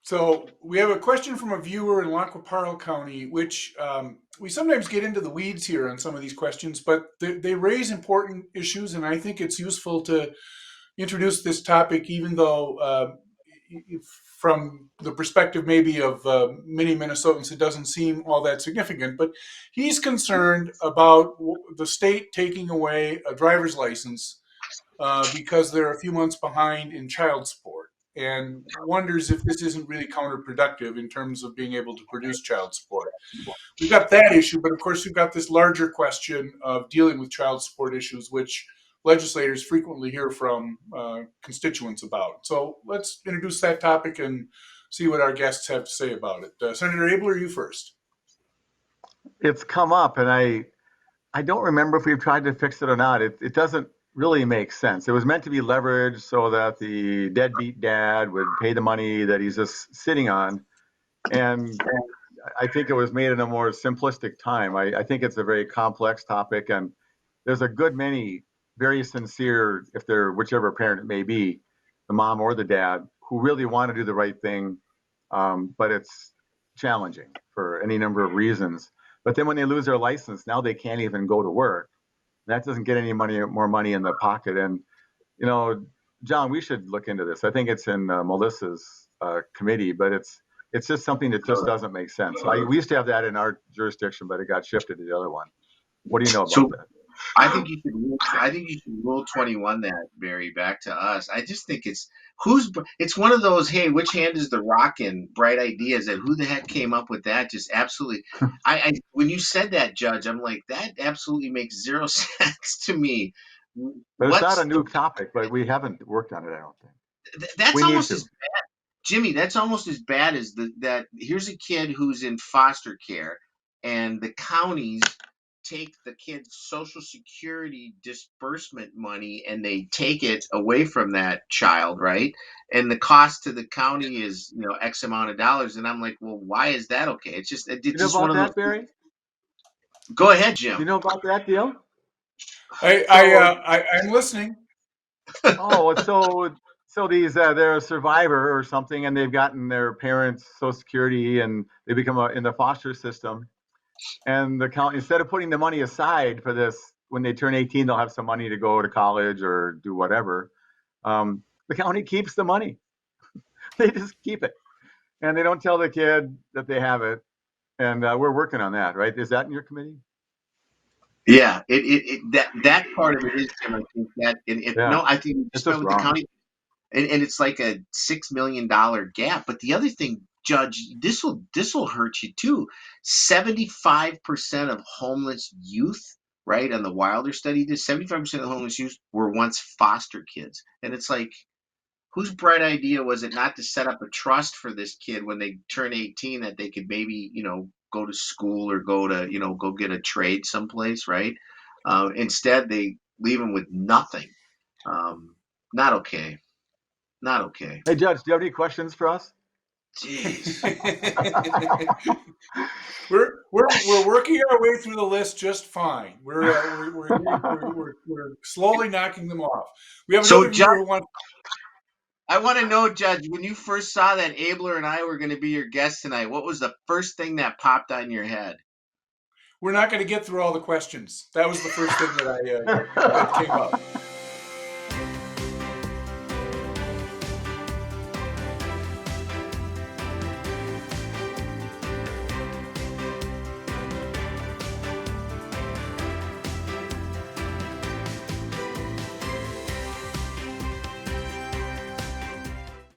So we have a question from a viewer in Lackawanna County, which we sometimes get into the weeds here on some of these questions, but they raise important issues, and I think it's useful to introduce this topic, even though from the perspective maybe of many Minnesotans, it doesn't seem all that significant. But he's concerned about the state taking away a driver's license because they're a few months behind in child support, and wonders if this isn't really counterproductive in terms of being able to produce child support. We've got that issue, but of course we've got this larger question of dealing with child support issues, which legislators frequently hear from constituents about. So let's introduce that topic and see what our guests have to say about it. Senator Abeler, you first. It's come up, and I don't remember if we've tried to fix it or not. It doesn't really make sense. It was meant to be leveraged so that the deadbeat dad would pay the money that he's just sitting on. And I think it was made in a more simplistic time. I think it's a very complex topic, and there's a good many very sincere, if they're whichever parent it may be, the mom or the dad, who really want to do the right thing, but it's challenging for any number of reasons. But then when they lose their license, now they can't even go to work. That doesn't get any more money in the pocket. And, John, we should look into this. I think it's in Melissa's committee, but it's just something that just doesn't make sense. We used to have that in our jurisdiction, but it got shifted to the other one. What do you know about that? I think you should rule 21 that, Barry, back to us. I just think it's one of those, hey, which hand is the rock in bright ideas, and who the heck came up with that? Just absolutely. When you said that, Judge, I'm like, that absolutely makes zero sense to me. But it's not a new topic, but we haven't worked on it, I don't think. That's almost as bad. Jimmy, that's almost as bad as that here's a kid who's in foster care, and the counties take the kid's Social Security disbursement money and they take it away from that child, right? And the cost to the county is, X amount of dollars. And I'm like, well, why is that okay? It's just, one of those. Barry? Go ahead, Jim. You know about that deal? I'm listening. So these they're a survivor or something, and they've gotten their parents' Social Security, and they become in the foster system. And the county, instead of putting the money aside for this, when they turn 18, they'll have some money to go to college or do whatever. The county keeps the money. They just keep it. And they don't tell the kid that they have it. And we're working on that, right? Is that in your committee? Yeah, that part of it is. And I think that, no, I think it's just with the county, and it's like a $6 million gap. But the other thing, Judge, this will hurt you too. 75% of homeless youth, right? On the Wilder study, 75% of homeless youth were once foster kids, and it's like, whose bright idea was it not to set up a trust for this kid when they turn 18 that they could maybe, go to school or go to, go get a trade someplace, right? Instead, they leave them with nothing. Not okay. Not okay. Hey, Judge, do you have any questions for us? Jeez. We're working our way through the list just fine. We're slowly knocking them off. We have another viewer who wants. I want to know, Judge, when you first saw that Abeler and I were going to be your guests tonight, what was the first thing that popped on your head? We're not going to get through all the questions. That was the first thing that came up.